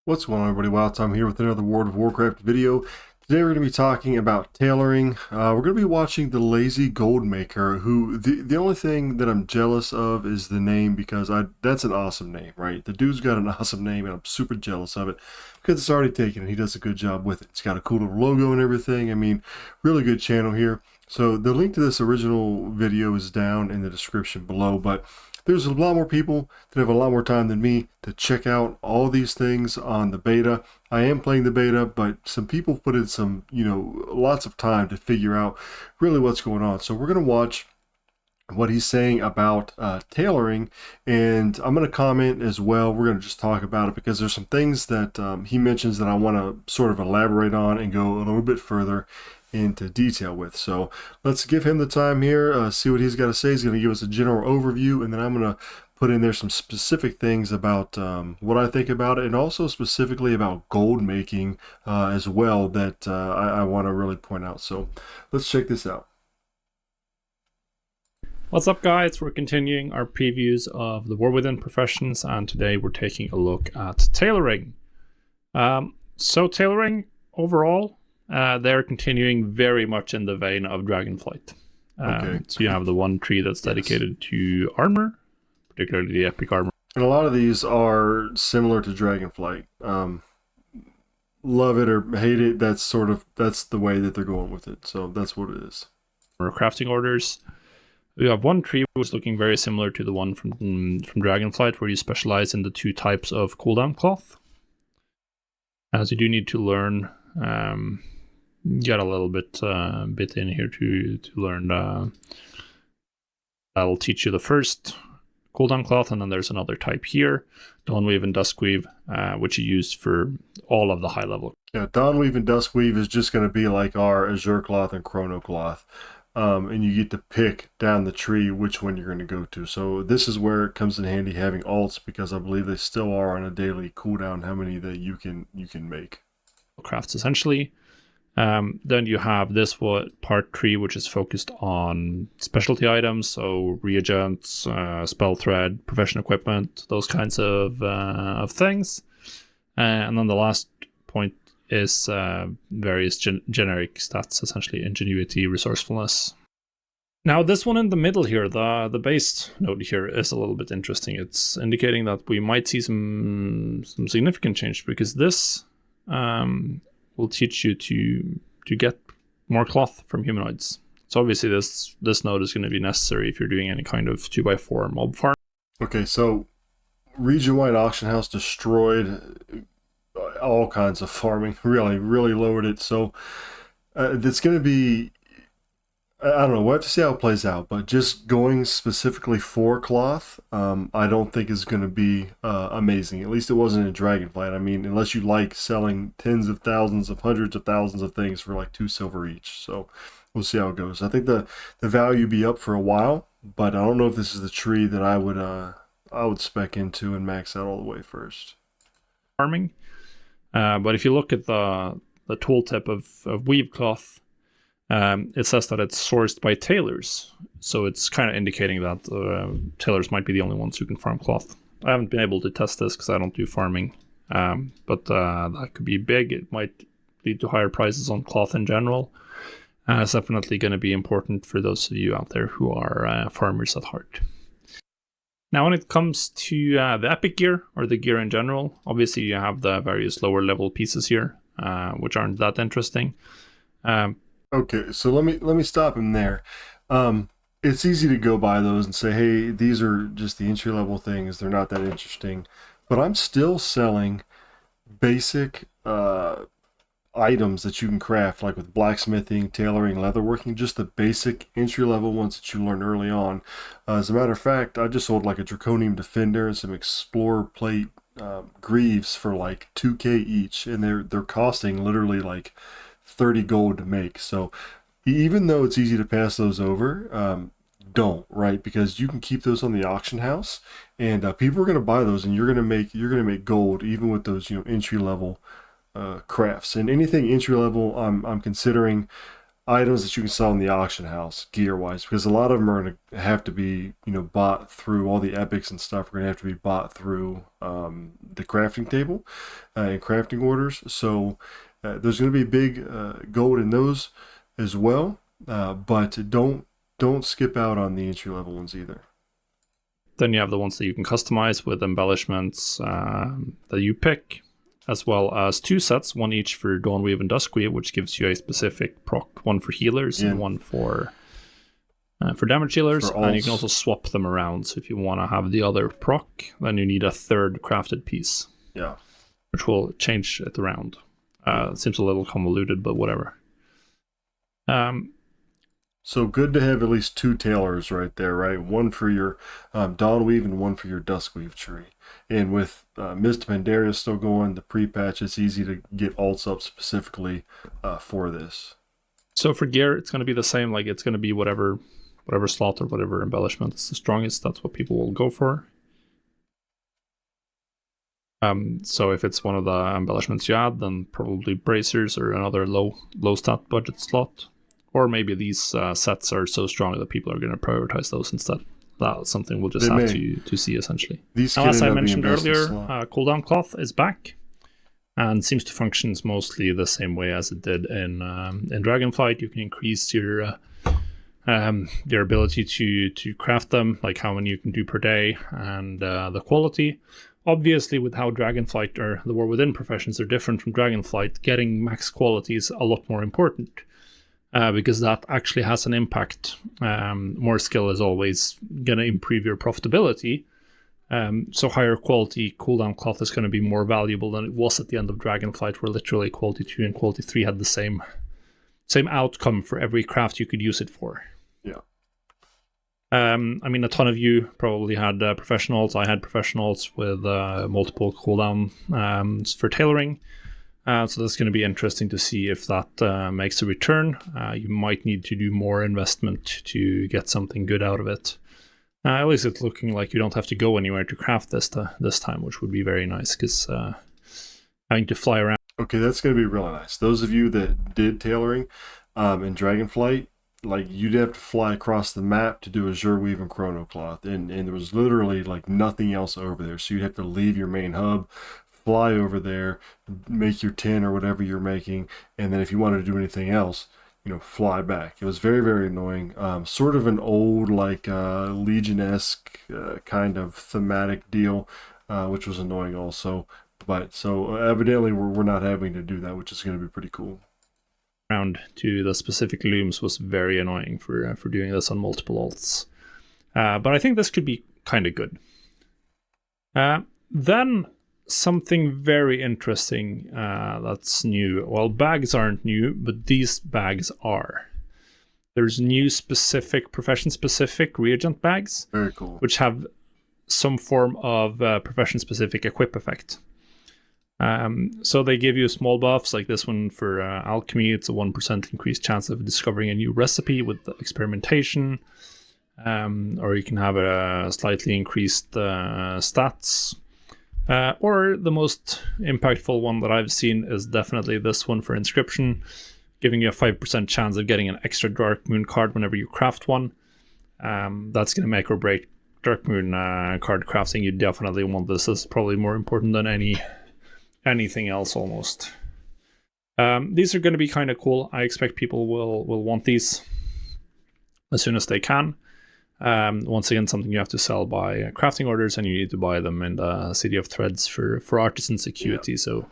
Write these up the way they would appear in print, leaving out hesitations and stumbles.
What's going on, everybody? Wild Time here with another World of Warcraft video. Today we're going to be talking about tailoring. We're going to be watching the Lazy Goldmaker, who the only thing that I'm jealous of is the name, because that's an awesome name, right? The dude's got an awesome name and I'm super jealous of it because it's already taken and he does a good job with it. It's got a cool little logo and everything. I mean, really good channel here. So the link to this original video is down in the description below, but there's a lot more people that have a lot more time than me to check out all these things on the beta. I am playing the beta, but some people put in some, lots of time to figure out really what's going on. So we're going to watch what he's saying about tailoring, and I'm going to comment as well. We're going to just talk about it because there's some things that he mentions that I want to sort of elaborate on and go a little bit further into detail with. So let's give him the time here, see what he's got to say. He's going to give us a general overview, and then I'm going to put in there some specific things about what I think about it, and also specifically about gold making as well that I want to really point out. So let's check this out. What's up, guys? We're continuing our previews of the War Within professions, and today we're taking a look at tailoring. So tailoring overall, they're continuing very much in the vein of Dragonflight. Okay. So you have the one tree that's dedicated to armor, particularly the epic armor. And a lot of these are similar to Dragonflight. Love it or hate it, that's the way that they're going with it. So that's what it is. Crafting orders. We have one tree which is looking very similar to the one from Dragonflight, where you specialize in the two types of cooldown cloth. As you do need to learn, get a little bit in here to learn. That'll teach you the first cooldown cloth, and then there's another type here, Dawnweave and Duskweave, which you use for all of the high level. Yeah, Dawnweave and Duskweave is just going to be like our Azure Cloth and Chrono Cloth. And you get to pick down the tree which one you're going to go to. So this is where it comes in handy having alts, because I believe they still are on a daily cooldown how many that you can make. Crafts essentially. Then you have this part tree, which is focused on specialty items, so reagents, spell thread, professional equipment, those kinds of things. And then the last point is various generic stats, essentially ingenuity, resourcefulness. Now this one in the middle here, the base node here, is a little bit interesting. It's indicating that we might see some significant change, because this will teach you to get more cloth from humanoids. So obviously this node is going to be necessary if you're doing any kind of 2x4 mob farm. Okay, so region-wide auction house destroyed all kinds of farming, really lowered it. So it's going to be, I don't know, we'll have to see how it plays out, but just going specifically for cloth, I don't think is going to be amazing. At least it wasn't in Dragonflight. I mean, unless you like selling tens of thousands of hundreds of thousands of things for like 2 silver each. So we'll see how it goes. I think the value be up for a while, but I don't know if this is the tree that I would spec into and max out all the way first. Farming. But if you look at the tooltip of weave cloth, it says that it's sourced by tailors. So it's kind of indicating that tailors might be the only ones who can farm cloth. I haven't been able to test this because I don't do farming, but that could be big. It might lead to higher prices on cloth in general. It's definitely going to be important for those of you out there who are farmers at heart. Now, when it comes to the epic gear, or the gear in general, obviously you have the various lower level pieces here, which aren't that interesting. Okay, so let me stop him there. It's easy to go by those and say, hey, these are just the entry level things. They're not that interesting. But I'm still selling basic items that you can craft, like with blacksmithing, tailoring, leatherworking, just the basic entry-level ones that you learn early on. As a matter of fact, I just sold like a Draconium Defender and some Explorer Plate Greaves for like 2K each, and they're costing literally like 30 gold to make. So even though it's easy to pass those over, don't, right? Because you can keep those on the auction house, and people are going to buy those, and you're going to make gold even with those entry-level crafts. And anything entry level I'm considering items that you can sell in the auction house gear wise, because a lot of them are going to have to be, bought through all the epics and stuff are going to have to be bought through the crafting table and crafting orders. So there's going to be big gold in those as well, but don't skip out on the entry level ones either. Then you have the ones that you can customize with embellishments that you pick, as well as 2 sets, one each for Dawnweave and Duskweave, which gives you a specific proc, one for healers and one for damage healers. And you can also swap them around. So if you want to have the other proc, then you need a 3rd crafted piece. Yeah. Which will change it around. It seems a little convoluted, but whatever. So good to have at least 2 tailors right there, right? One for your Dawnweave and one for your Duskweave tree. And with Mist of Pandaria still going, the pre-patch, it's easy to get alts up specifically for this. So for gear, it's going to be the same. Like, it's going to be whatever slot or whatever embellishment is the strongest. That's what people will go for. So if it's one of the embellishments you add, then probably bracers or another low stat budget slot. Or maybe these sets are so strong that people are going to prioritize those instead. That's something we'll just have to see, essentially. Now, as I mentioned earlier, cooldown cloth is back and seems to function mostly the same way as it did in Dragonflight. You can increase your ability to craft them, like how many you can do per day, and the quality. Obviously, with how Dragonflight or the War Within professions are different from Dragonflight, getting max quality is a lot more important. Because that actually has an impact. More skill is always going to improve your profitability. So higher quality cooldown cloth is going to be more valuable than it was at the end of Dragonflight, where literally quality 2 and quality 3 had the same outcome for every craft you could use it for. Yeah. I mean, a ton of you probably had professionals. I had professionals with multiple cooldown for tailoring. So that's going to be interesting to see if that makes a return. You might need to do more investment to get something good out of it. At least it's looking like you don't have to go anywhere to craft this time, which would be very nice, because having to fly around. Okay, that's going to be really nice. Those of you that did tailoring in Dragonflight, like, you'd have to fly across the map to do Azure Weave and Chrono Cloth, and there was literally like nothing else over there. So you'd have to leave your main hub, fly over there, make your 10 or whatever you're making, and then if you wanted to do anything else, fly back. It was very, very annoying. Sort of an old, like, Legion-esque kind of thematic deal, which was annoying also. But so evidently we're not having to do that, which is going to be pretty cool. Around to the specific looms was very annoying for doing this on multiple alts. But I think this could be kind of good. Then something very interesting that's new. Well, bags aren't new, but these bags are. There's new profession-specific reagent bags. Very cool. Which have some form of profession-specific equip effect. So they give you small buffs, like this one for alchemy. It's a 1% increased chance of discovering a new recipe with the experimentation. Or you can have a slightly increased stats. Or the most impactful one that I've seen is definitely this one for inscription, giving you a 5% chance of getting an extra Dark Moon card whenever you craft one. That's going to make or break Dark Moon card crafting. You definitely want this. This is probably more important than anything else almost. These are going to be kind of cool. I expect people will want these as soon as they can. Once again, something you have to sell by crafting orders, and you need to buy them in the City of Threads for artisan security. Yeah. So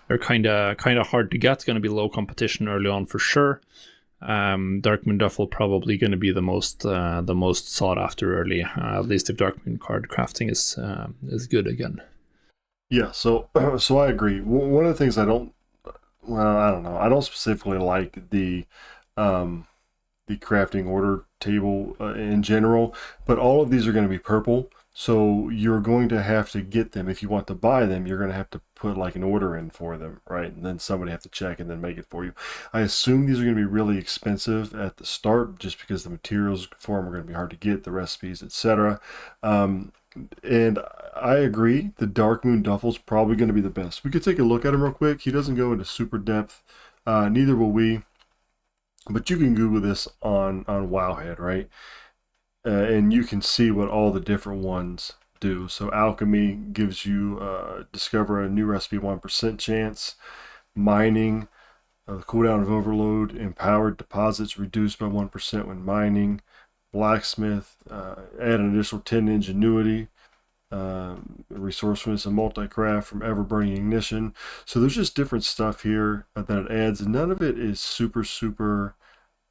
they're kind of hard to get. Going to be low competition early on for sure. Dark Moon Duffel probably going to be the most sought after early. At least if Dark Moon card crafting is good again. Yeah. So I agree. One of the things I don't know. I don't specifically like the crafting order table in general, but all of these are going to be purple, so you're going to have to get them. If you want to buy them, you're going to have to put like an order in for them, right? And then somebody have to check and then make it for you. I assume these are going to be really expensive at the start, just because the materials for them are going to be hard to get, the recipes, etc. And I agree, the Dark Moon Duffel's probably going to be the best. We could take a look at him real quick. He doesn't go into super depth, neither will we. But you can Google this on Wowhead, right? And you can see what all the different ones do. So alchemy gives you discover a new recipe 1% chance. Mining, the cooldown of overload. Empowered deposits reduced by 1% when mining. Blacksmith, add an additional 10 ingenuity. Resourcefulness and multi-craft from ever-burning ignition. So there's just different stuff here that it adds. None of it is super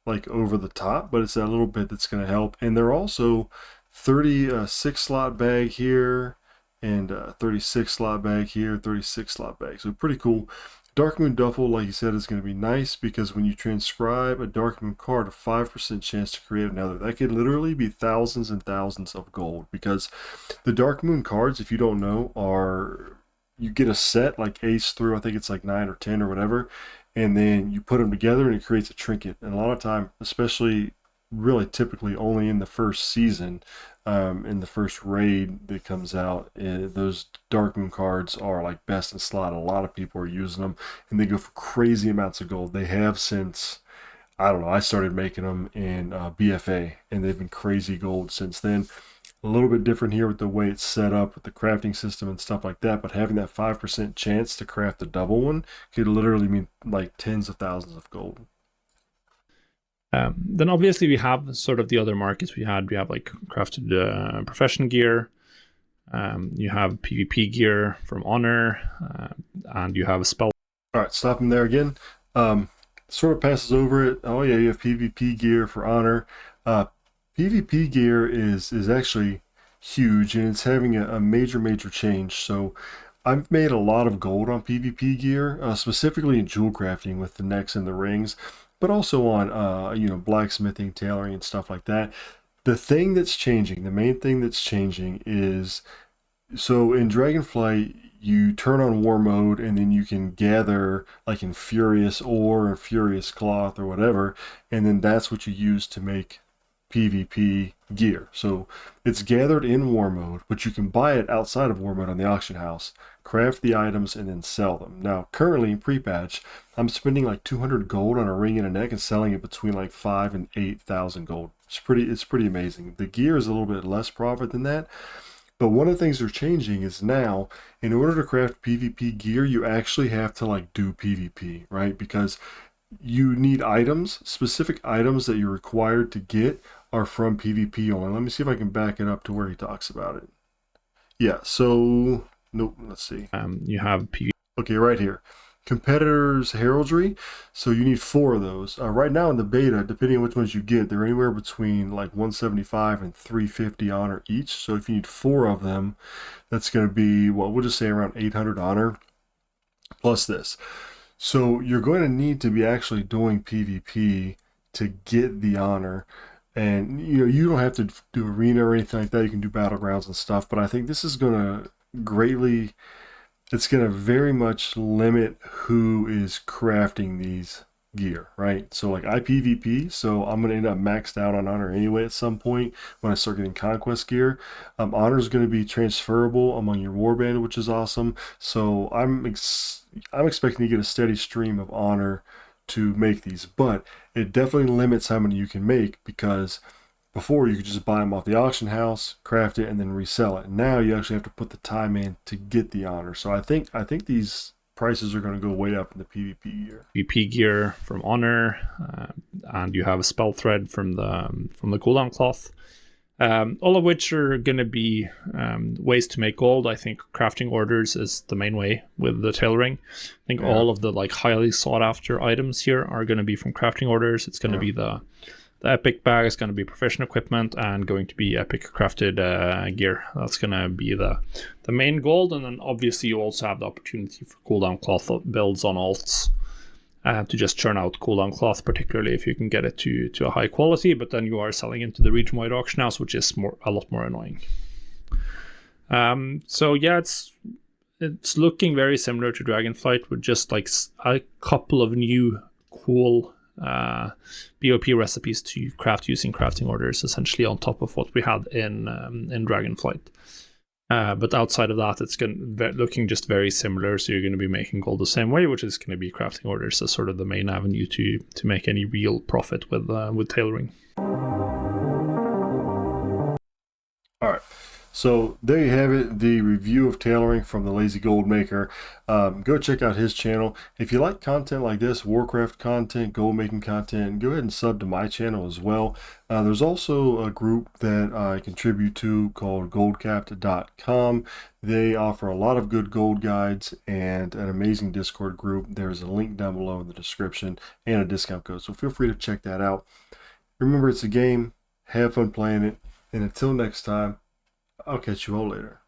like over the top, but it's that little bit that's going to help. And they're also 36 slot bag here and 36 slot bag here, 36 slot bag. So pretty cool. Dark Moon Duffel, like you said, is going to be nice because when you transcribe a Dark Moon card, a 5% chance to create another. That could literally be thousands and thousands of gold because the Dark Moon cards, if you don't know, are you get a set like ace through, I think it's like 9 or 10 or whatever, and then you put them together and it creates a trinket. And a lot of time, especially really typically only in the first season, in the first raid that comes out, those Dark Moon cards are like best in slot. A lot of people are using them and they go for crazy amounts of gold. They have since, I don't know, I started making them in BFA and they've been crazy gold since then. A little bit different here with the way it's set up with the crafting system and stuff like that, but having that 5% chance to craft a double one could literally mean like tens of thousands of gold. Then obviously we have sort of the other markets we had. We have like crafted profession gear. You have PvP gear from Honor, and you have a spell. All right, stop him there again. Sort of passes over it. Oh yeah, you have PvP gear for Honor. PvP gear is actually huge, and it's having a major change. So I've made a lot of gold on PvP gear, specifically in jewel crafting with the necks and the rings, but also on blacksmithing, tailoring, and stuff like that. The thing that's changing, the main thing that's changing is, so in Dragonflight you turn on war mode and then you can gather like in Furious ore or Furious cloth or whatever, and then that's what you use to make PvP gear. So it's gathered in war mode, but you can buy it outside of war mode on the auction house, craft the items, and then sell them. Now, currently in pre-patch, I'm spending like 200 gold on a ring and a neck and selling it between like 5 and 8,000 gold. It's pretty amazing. The gear is a little bit less profit than that. But one of the things they're changing is now, in order to craft PvP gear, you actually have to like do PvP, right? Because you need items, specific items that you're required to get are from PvP only. Let me see if I can back it up to where he talks about it. Yeah, so, nope, let's see. You have PvP. Okay, right here. Competitors Heraldry. So you need 4 of those. Right now in the beta, depending on which ones you get, they're anywhere between like 175 and 350 honor each. So if you need 4 of them, that's going to be, well, we'll just say around 800 honor plus this. So you're going to need to be actually doing PvP to get the honor. And you don't have to do arena or anything like that. You can do battlegrounds and stuff. But I think this is going to greatly, it's going to very much limit who is crafting these gear, right? So like I PvP, so I'm going to end up maxed out on honor anyway at some point when I start getting conquest gear. Honor is going to be transferable among your warband, which is awesome. So I'm expecting to get a steady stream of honor to make these, but it definitely limits how many you can make, because before you could just buy them off the auction house, craft it, and then resell it. Now you actually have to put the time in to get the honor. So I think these prices are going to go way up in the PvP gear. PvP gear from Honor, and you have a spell thread from the cooldown cloth. All of which are going to be ways to make gold. I think crafting orders is the main way with the tailoring. I think all of the like highly sought after items here are going to be from crafting orders. It's going to be the epic bag, is going to be professional equipment, and going to be epic crafted gear. That's going to be the main gold. And then obviously you also have the opportunity for cooldown cloth builds on alts. To just churn out cooldown cloth, particularly if you can get it to a high quality, but then you are selling into the region-wide auction house, which is a lot more annoying. So yeah, it's looking very similar to Dragonflight, with just like a couple of new cool BOP recipes to craft using crafting orders, essentially on top of what we had in Dragonflight. But outside of that, it's looking just very similar. So you're going to be making gold the same way, which is going to be crafting orders as sort of the main avenue to make any real profit with tailoring. All right. So there you have it, the review of tailoring from the Lazy Gold Maker. Go check out his channel. If you like content like this, Warcraft content, gold making content, go ahead and sub to my channel as well. There's also a group that I contribute to called goldcapped.com. They offer a lot of good gold guides and an amazing Discord group. There's a link down below in the description and a discount code, so feel free to check that out. Remember, it's a game. Have fun playing it. And until next time, I'll catch you all later.